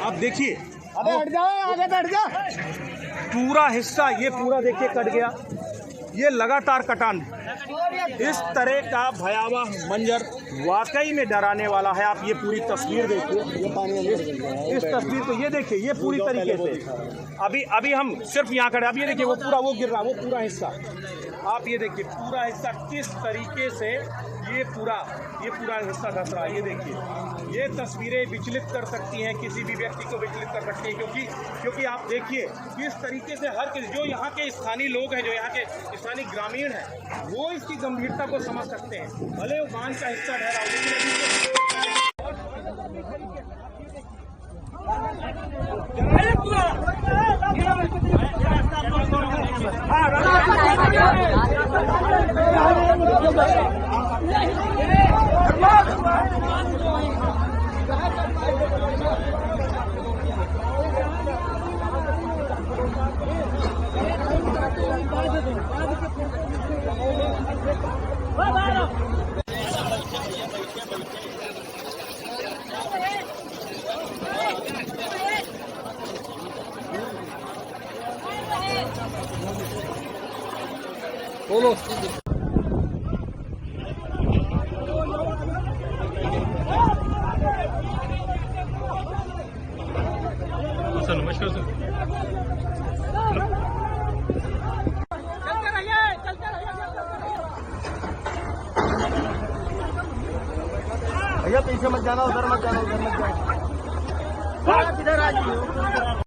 आप देखिए, अबे हट जाओ, आगे बैठ जा। पूरा हिस्सा ये पूरा देखिए कट गया। ये लगातार कटान, इस तरह का भयावह मंजर वाकई में डराने वाला है। आप ये पूरी तस्वीर देखिए, इस तस्वीर को ये देखिए, ये पूरी तरीके से अभी हम सिर्फ यहाँ खड़े। अब ये देखिए वो पूरा वो गिर रहा, वो पूरा हिस्सा आप ये देखिए, पूरा हिस्सा किस तरीके से ये पूरा हिस्सा धस रहा है। ये देखिए, ये तस्वीरें विचलित कर सकती हैं, किसी भी व्यक्ति को विचलित कर सकती हैं, क्योंकि आप देखिए किस तरीके से हर किसी, जो यहाँ के स्थानीय लोग हैं, जो यहाँ के स्थानीय ग्रामीण हैं, वो इसकी गंभीरता को समझ सकते हैं। भले वो बांध का हिस्सा ठहरा हो, लेकिन बोलो सर, नमस्कार सर। भैया पीछे मत जाना, उधर मत जाना, उधर मत जाना, इधर आ जाइए।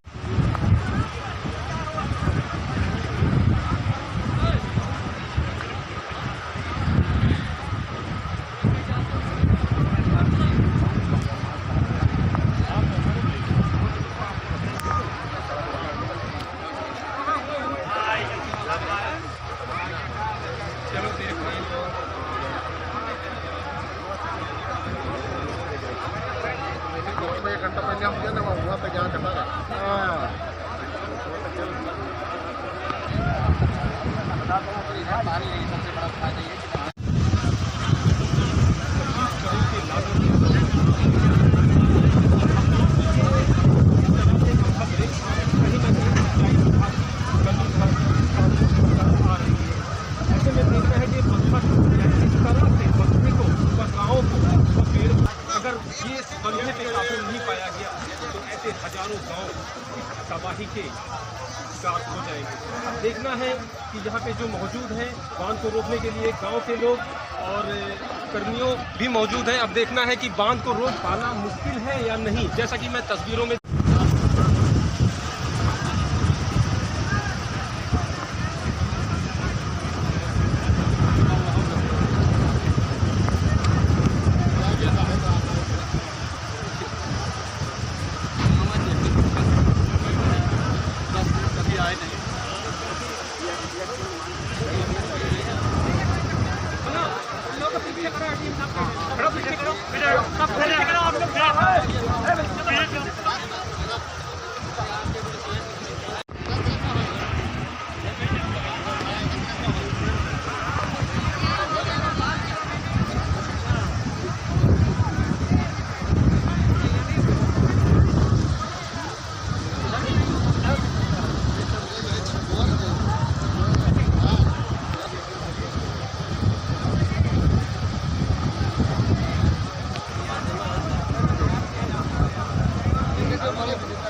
हजारों गांव तबाही के शिकार हो जाएंगे। अब देखना है कि यहाँ पे जो मौजूद हैं बांध को रोकने के लिए गांव के लोग और कर्मियों भी मौजूद हैं। अब देखना है कि बांध को रोक पाना मुश्किल है या नहीं। जैसा कि मैं तस्वीरों में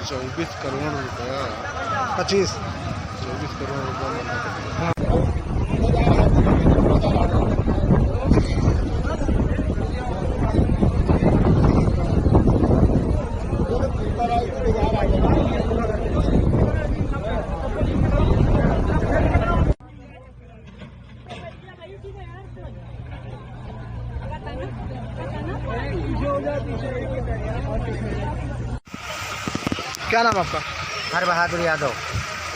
₹24 करोड़ 25 24 करोड़ रुपये। क्या नाम आपका? हर बहादुर यादव।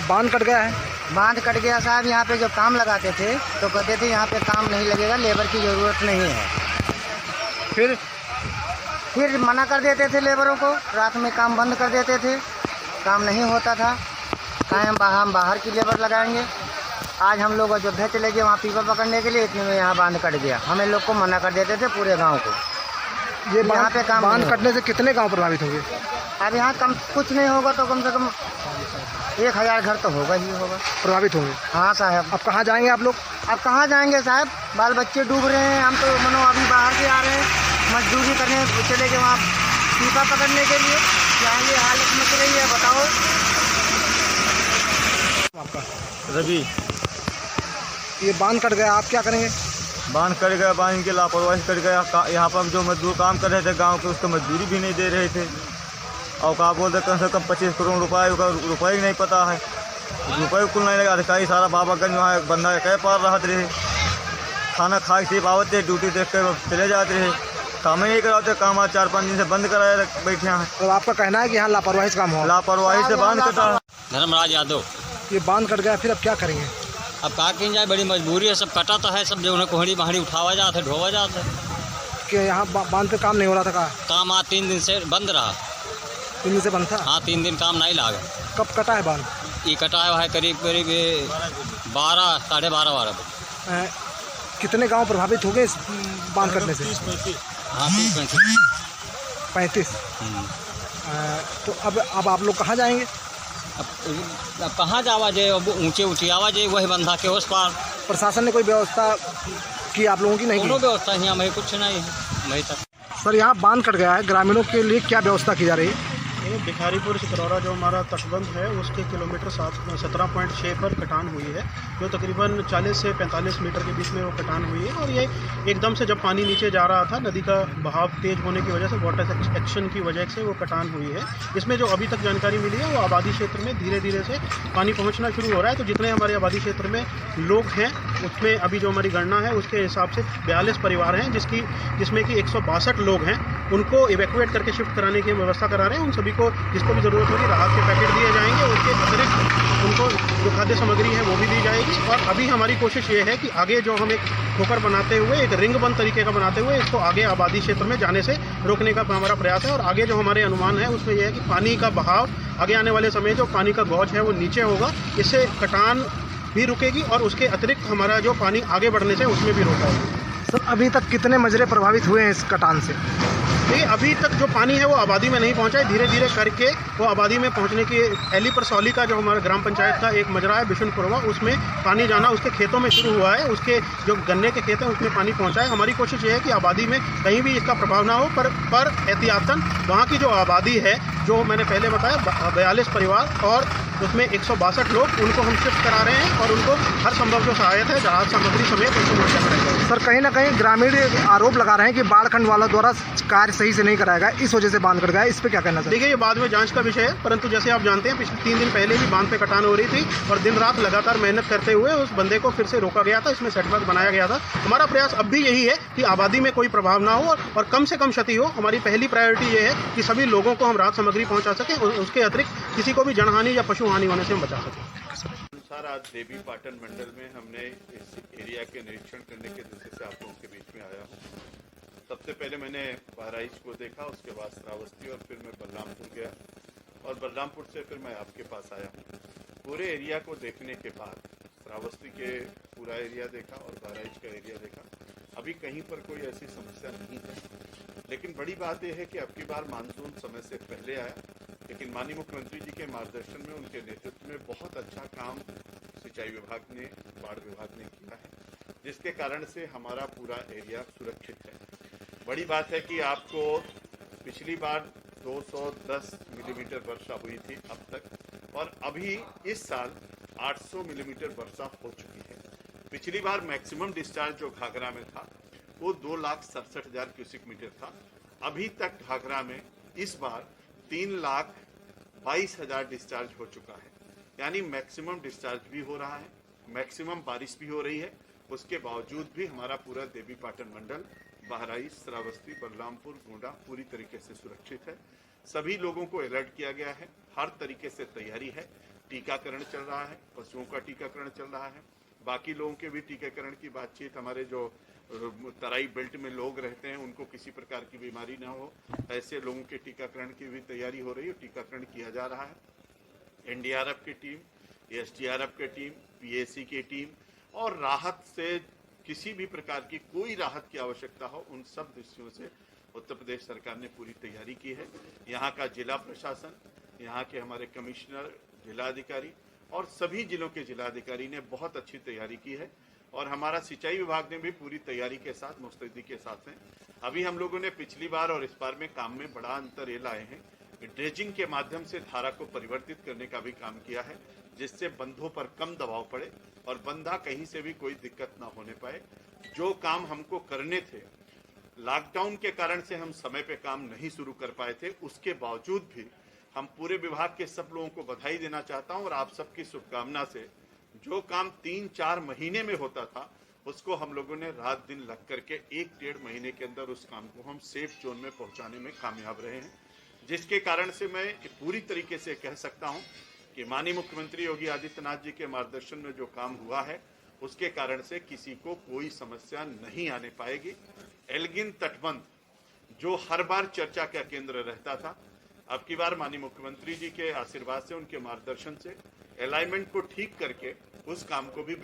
बांध कट गया है। बांध कट गया साहब। यहाँ पे जो काम लगाते थे तो कहते थे यहाँ पे काम नहीं लगेगा, लेबर की ज़रूरत नहीं है। फिर मना कर देते थे लेबरों को, रात में काम बंद कर देते थे, काम नहीं होता था। कहें हम बाहर की लेबर लगाएंगे। आज हम लोग अयोध्या चले गए वहाँ पीपल पकड़ने के लिए, इतने में यहाँ बांध कट गया। हमें लोग को मना कर देते थे पूरे गाँव को। ये यहाँ पे काम बांध नहीं कटने से कितने गांव प्रभावित होंगे? अब यहाँ कम कुछ नहीं होगा तो कम से कम 1000 घर तो होगा ही होगा प्रभावित होंगे। हाँ साहब। अब कहाँ जाएंगे आप लोग? अब कहाँ जाएंगे साहब? बाल बच्चे डूब रहे हैं। हम तो मनो अभी बाहर से आ रहे हैं, मजदूरी करने चले गए वहाँ पीपा पकड़ने के लिए। क्या ये हालत मच रही है बताओ। आपका रवि। ये बांध कट गया, आप क्या करेंगे? बांध कट गया, बांध की लापरवाही कट गया। यहाँ पर हम जो मजदूर काम कर रहे थे गांव के, उसको मजदूरी भी नहीं दे रहे थे। और कहा बोलते कम से कम 25 करोड़ रुपये ही नहीं पता है। रुपये कुल नहीं लगा। अधिकारी सारा बाबागंज वहाँ बंदा कह पार रहते रहे। खाना खा के आते थे, ड्यूटी देख कर चले जाते रहे। काम ही नहीं कराते। काम आज 4-5 दिन से बंद कराए बैठे हैं। तो आपका कहना है कि यहाँ लापरवाही से काम हो? लापरवाही से बांध कटा है। धर्मराज यादव। ये बांध कट गया, फिर अब क्या करेंगे? अब कहा कहीं जाए, बड़ी मजबूरी है। सब कटा तो है, सब जो उन्हें कोहड़ी बहाड़ी उठावा जाता है, ढोवा जाता है। कि यहाँ बांध पे काम नहीं हो रहा था? कहा काम आज 3 दिन से बंद रहा। 3 दिन से बंद था? हाँ, 3 दिन काम नहीं लगा। कब कटा है बांध? ये कटा है करीब 12 साढ़े 12 बजे। कितने गांव प्रभावित हो गए इस बांध कटने से? हाँ, 30-35। 35। तो अब आप लोग कहाँ जाएंगे? अब कहाँ जावा जाए? अब ऊँचे आवाज है वही बंधा के उस पार। प्रशासन ने कोई व्यवस्था की आप लोगों की? नहीं दोनों व्यवस्था यहाँ में कुछ नहीं है वही तक। सर, यहाँ बांध कट गया है, ग्रामीणों के लिए क्या व्यवस्था की जा रही है? ये भिखारीपुर सिकरौरा जो हमारा तटबंध है उसके किलोमीटर 17.6 पर कटान हुई है, जो तकरीबन 40 से 45 मीटर के बीच में वो कटान हुई है। और ये एकदम से जब पानी नीचे जा रहा था, नदी का बहाव तेज होने की वजह से, वाटर एक्शन की वजह से वो कटान हुई है। इसमें जो अभी तक जानकारी मिली है वो आबादी क्षेत्र में धीरे धीरे से पानी पहुँचना शुरू हो रहा है। तो जितने हमारे आबादी क्षेत्र में लोग हैं उसमें अभी जो हमारी गणना है उसके हिसाब से 42 परिवार हैं, जिसमें कि 162 लोग हैं। उनको इवैक्यूएट करके शिफ्ट कराने की व्यवस्था करा रहे हैं। उन सभी को जिसको भी ज़रूरत होगी राहत के पैकेट दिए जाएंगे। उसके अतिरिक्त उनको जो खाद्य सामग्री है वो भी दी जाएगी। और अभी हमारी कोशिश ये है कि आगे जो हम एक ठोकर बनाते हुए, एक रिंग बंद तरीके का बनाते हुए, इसको आगे आबादी क्षेत्र में जाने से रोकने का हमारा प्रयास है। और आगे जो हमारे अनुमान है उसमें यह है कि पानी का बहाव आगे आने वाले समय जो पानी का गौज है वो नीचे होगा। इससे कटान भी रुकेगी और उसके अतिरिक्त हमारा जो पानी आगे बढ़ने से उसमें भी रोका है। सर अभी तक कितने मजरे प्रभावित हुए हैं इस कटान से? देखिए अभी तक जो पानी है वो आबादी में नहीं पहुंचा है, धीरे धीरे करके वो आबादी में पहुंचने की एली परसौली का जो हमारा ग्राम पंचायत का एक मजरा है बिशुनपुरवा, उसमें पानी जाना उसके खेतों में शुरू हुआ है। उसके जो गन्ने के खेत हैं उसमें पानी पहुंचा है। हमारी कोशिश ये है कि आबादी में कहीं भी इसका प्रभाव ना हो, पर एहतियातन वहाँ की जो आबादी है, जो मैंने पहले बताया 42 परिवार और उसमें 162 लोग, उनको हम शिफ्ट करा रहे हैं और उनको हर संभव जो सहायता है जहाज सामग्री समेत उनको मुहैया कराएंगे। सर कहीं ना कहीं ग्रामीण आरोप लगा रहे हैं कि बाढ़ खंड वालों द्वारा कार्य सही से नहीं कराया गया, इस वजह से बांध कट गया, इस पे क्या कहना चाहिए? देखिए ये बाद में जांच का विषय है, परंतु जैसे आप जानते हैं पिछले 3 दिन पहले भी बांध पे कटान हो रही थी और दिन रात लगातार मेहनत करते हुए उस बंदे को फिर से रोका गया था, इसमें सेटबैक बनाया गया था। हमारा प्रयास अब भी यही है कि आबादी में कोई प्रभाव ना हो और कम से कम क्षति हो। हमारी पहली प्रायोरिटी ये है कि सभी लोगों को हम राहत सामग्री पहुंचा सकें, उसके अतिरिक्त किसी को भी जनहानि या पशु हानि होने से हम बचा सकें। अनुसार आज देवी पाटन मंडल में हमने इस एरिया के निरीक्षण करने के दृष्टि से आप लोगों के बीच में आया हूँ। सबसे पहले मैंने बहराइच को देखा, उसके बाद श्रावस्ती और फिर मैं बलरामपुर गया और बलरामपुर से फिर मैं आपके पास आया हूँ। पूरे एरिया को देखने के बाद श्रावस्ती के पूरा एरिया देखा और बहराइच का एरिया देखा। अभी कहीं पर कोई ऐसी समस्या नहीं है, लेकिन बड़ी बात यह है कि अब की बार मानसून समय से पहले आया, लेकिन माननीय मुख्यमंत्री जी के मार्गदर्शन में, उनके नेतृत्व में बहुत अच्छा काम सिंचाई विभाग ने, बाढ़ विभाग ने किया है, जिसके कारण से हमारा पूरा एरिया सुरक्षित है। बड़ी बात है कि आपको पिछली बार 210 मिलीमीटर वर्षा हुई थी अब तक, और अभी इस साल 800 मिलीमीटर वर्षा हो चुकी है। पिछली बार मैक्सिमम डिस्चार्ज जो घाघरा में था वो 2,67,000 क्यूसिक मीटर था। अभी तक घाघरा में इस बार 3,22,000 डिस्चार्ज हो चुका है, यानी मैक्सिमम डिस्चार्ज भी हो रहा है, मैक्सिमम बारिश भी हो रही है। उसके बावजूद भी हमारा पूरा देवी पाटन मंडल, बहराइच, श्रावस्ती, बलरामपुर, गोंडा पूरी तरीके से सुरक्षित है। सभी लोगों को अलर्ट किया गया है, हर तरीके से तैयारी है। टीकाकरण चल रहा है, पशुओं का टीकाकरण चल रहा है, बाकी लोगों के भी टीकाकरण की बातचीत, हमारे जो तराई बेल्ट में लोग रहते हैं उनको किसी प्रकार की बीमारी ना हो, ऐसे लोगों के टीकाकरण की भी तैयारी हो रही है, टीकाकरण किया जा रहा है। एनडीआरएफ की टीम, एसडीआरएफ की टीम, पीएसी की टीम और राहत से किसी भी प्रकार की कोई राहत की आवश्यकता हो, उन सब दृष्टियों से उत्तर प्रदेश सरकार ने पूरी तैयारी की है। यहाँ का जिला प्रशासन, यहाँ के हमारे कमिश्नर, जिलाधिकारी और सभी जिलों के जिलाधिकारी ने बहुत अच्छी तैयारी की है और हमारा सिंचाई विभाग ने भी पूरी तैयारी के साथ, मुस्तैदी के साथ हैं। अभी हम लोगों ने पिछली बार और इस बार में काम में बड़ा अंतर ये लाए हैं, ड्रेजिंग के माध्यम से धारा को परिवर्तित करने का भी काम किया है, जिससे बंधों पर कम दबाव पड़े और बंधा कहीं से भी कोई दिक्कत ना होने पाए। जो काम हमको करने थे, लॉकडाउन के कारण से हम समय पे काम नहीं शुरू कर पाए थे, उसके बावजूद भी हम पूरे विभाग के सब लोगों को बधाई देना चाहता हूं और आप सबकी शुभकामना से जो काम 3-4 महीने में होता था, उसको हम लोगों ने रात दिन लग करके 1-1.5 महीने के अंदर उस काम को हम सेफ जोन में पहुंचाने में कामयाब रहे हैं, जिसके कारण से मैं पूरी तरीके से कह सकता हूं कि माननीय मुख्यमंत्री योगी आदित्यनाथ जी के मार्गदर्शन में जो काम हुआ है, उसके कारण से किसी को कोई समस्या नहीं आने पाएगी। एल्गिन तटबंध जो हर बार चर्चा का केंद्र रहता था, अब की बार माननीय मुख्यमंत्री जी के आशीर्वाद से, उनके मार्गदर्शन से अलाइनमेंट को ठीक करके उस काम को भी